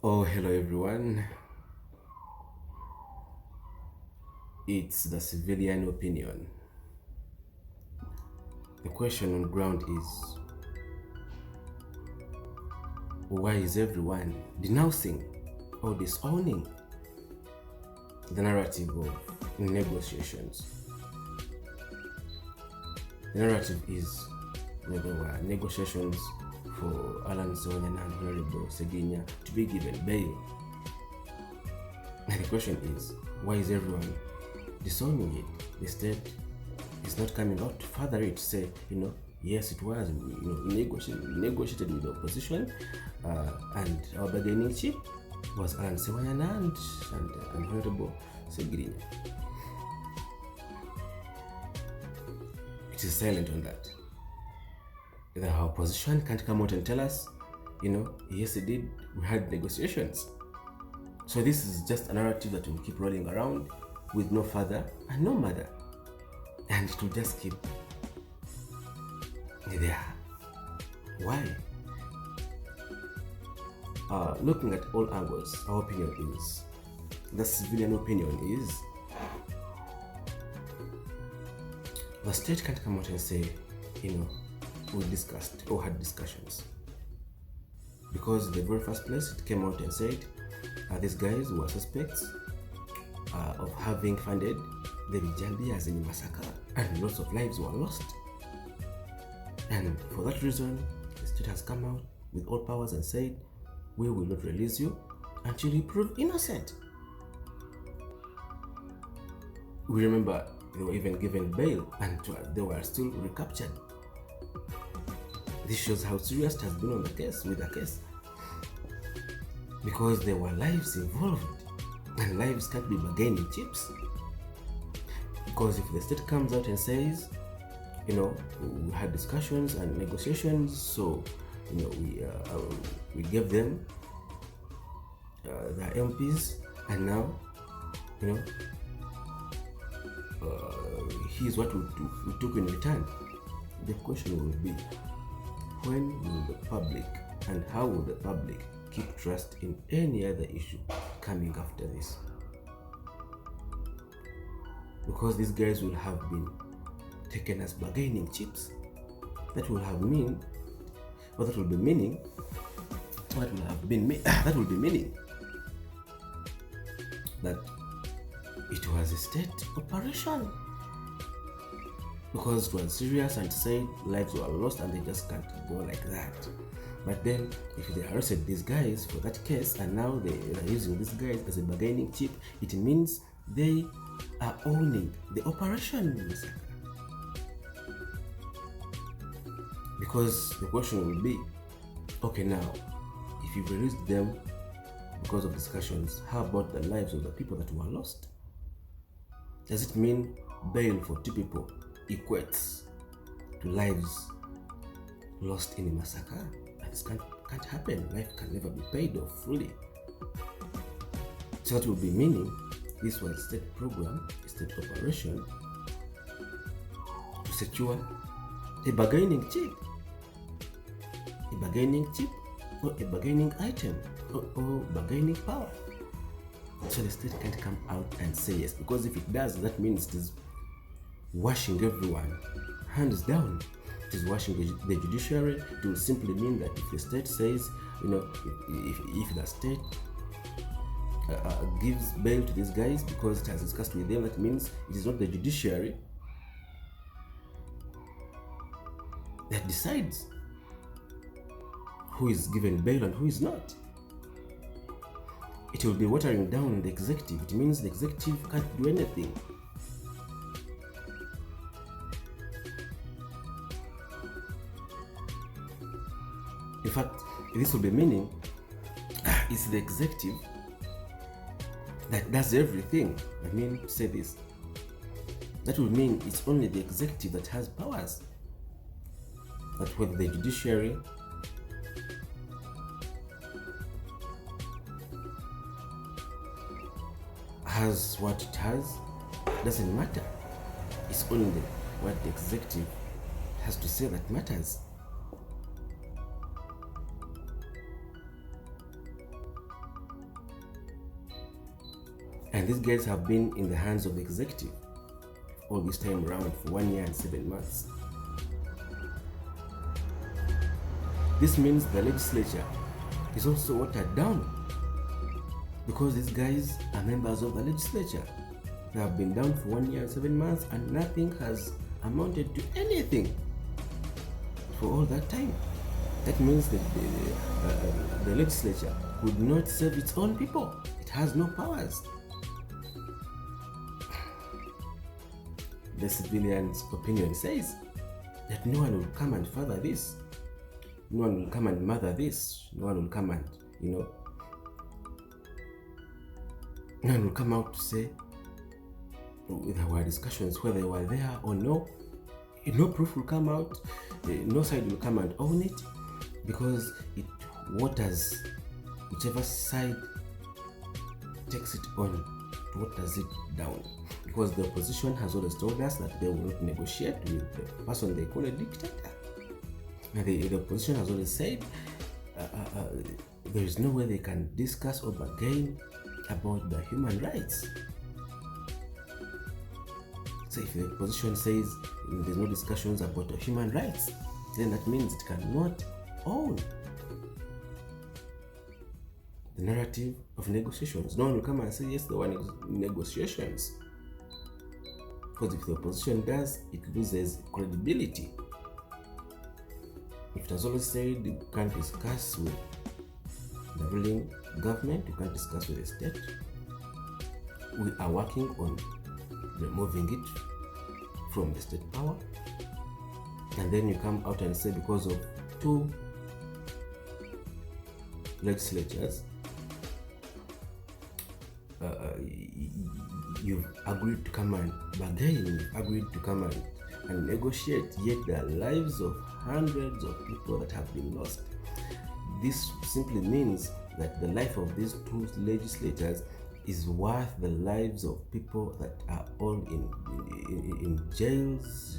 Oh, hello everyone. It's the civilian opinion. The question on ground is, why is everyone denouncing or disowning the narrative of negotiations? The narrative is there were negotiations for Alan Sonia and Honorable Seginya to be given bail. And the question is, why is everyone disowning it? The state is not coming out to further it to say, yes, it was, we negotiated with the opposition, and our bargaining chip was Alan Sewanyana and Honorable Segirinya. It is silent on that. The opposition can't come out and tell us, yes, it did, we had negotiations. So this is just a narrative that will keep rolling around with no father and no mother. And it will just keep there. Why? Looking at all angles, our opinion is, the civilian opinion is, the state can't come out and say, we discussed or had discussions. Because in the very first place, it came out and said, these guys were suspects of having funded the Vijayambias in massacre, and lots of lives were lost. And for that reason, the state has come out with all powers and said, we will not release you until you prove innocent. We remember they were even given bail and they were still recaptured. This shows how serious it has been on the case, with the case. Because there were lives involved, and lives can't be bargaining chips. Because if the state comes out and says, we had discussions and negotiations, so we gave them the MPs, and now here's what we took in return. The question will be, when will the public and how will the public keep trust in any other issue coming after this? Because these guys will have been taken as bargaining chips. That will meaning that will be meaning that it was a state operation, because it was serious and said lives were lost and they just can't go like that. But then if they arrested these guys for that case and now they are using these guys as a bargaining chip, it means they are owning the operation massacre. Because the question will be, okay, now if you've released them because of discussions, how about the lives of the people that were lost? Does it mean bail for 2 people equates to lives lost in a massacre? This can't happen. Life can never be paid off fully. So that will be meaning this was a state program, a state operation to secure a bargaining chip or a bargaining item or bargaining power. So the state can't come out and say yes, because if it does, that means it is washing everyone hands down. It is washing the judiciary. It will simply mean that if the state says, if the state gives bail to these guys because it has discussed with them, that means it is not the judiciary that decides who is given bail and who is not. It will be watering down the executive. It means the executive can't do anything. In fact, this will be meaning it's the executive that does everything. I mean, to say this, that will mean it's only the executive that has powers. That whether the judiciary has what it has doesn't matter. It's only what the executive has to say that matters. And these guys have been in the hands of the executive all this time around for 1 year and 7 months. This means the legislature is also watered down because these guys are members of the legislature. They have been down for 1 year and 7 months and nothing has amounted to anything for all that time. That means that the legislature could not serve its own people. It has no powers. The civilian's opinion says that no one will come and further this. No one will come and mother this. No one will come and, no one will come out to say there were discussions whether they were there or no. No proof will come out. No side will come and own it because it waters whichever side takes it on, it waters it down. Because the opposition has always told us that they will not negotiate with the person they call a dictator. And the opposition has always said there is no way they can discuss or bargain about the human rights. So if the opposition says there's no discussions about the human rights, then that means it cannot own the narrative of negotiations. No one will come and say, yes, there were negotiations. Because if the opposition does, it loses credibility. If it has always said you can't discuss with the ruling government, you can't discuss with the state, we are working on removing it from the state power, and then you come out and say because of 2 legislatures you've agreed to come and bargain, you've agreed to come and negotiate, yet there are lives of hundreds of people that have been lost. This simply means that the life of these 2 legislators is worth the lives of people that are all in jails,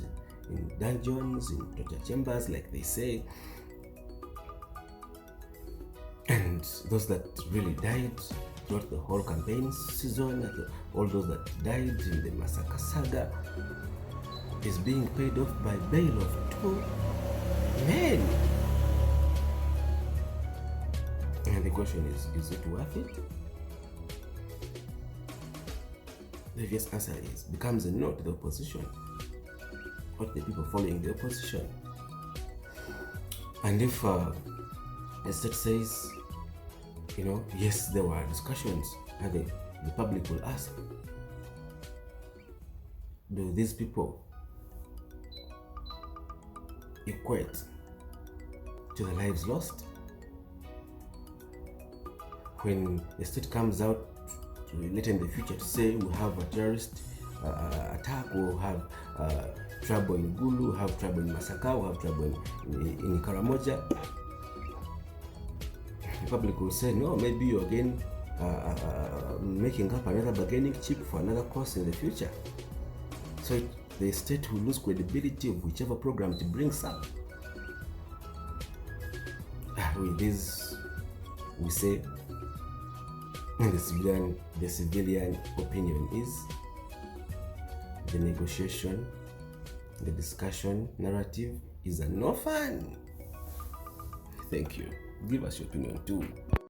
in dungeons, in torture chambers, like they say. And those that really died throughout the whole campaign season, all those that died in the massacre saga, is being paid off by bail of 2 men. And the question is it worth it? The obvious answer becomes a no to the opposition, or to the people following the opposition. And if the state says, yes, there were discussions, and the public will ask, do these people equate to the lives lost? When the state comes out later in the future to say we have a terrorist attack, we'll have trouble in Gulu, we'll have trouble in Masaka, we'll have trouble in Karamoja, the public will say, no, maybe you're again making up another bargaining chip for another cause in the future. So the state will lose credibility of whichever program it brings up. With this, we say the civilian opinion is the negotiation, the discussion narrative is a no fun. Thank you. Give us your opinion too.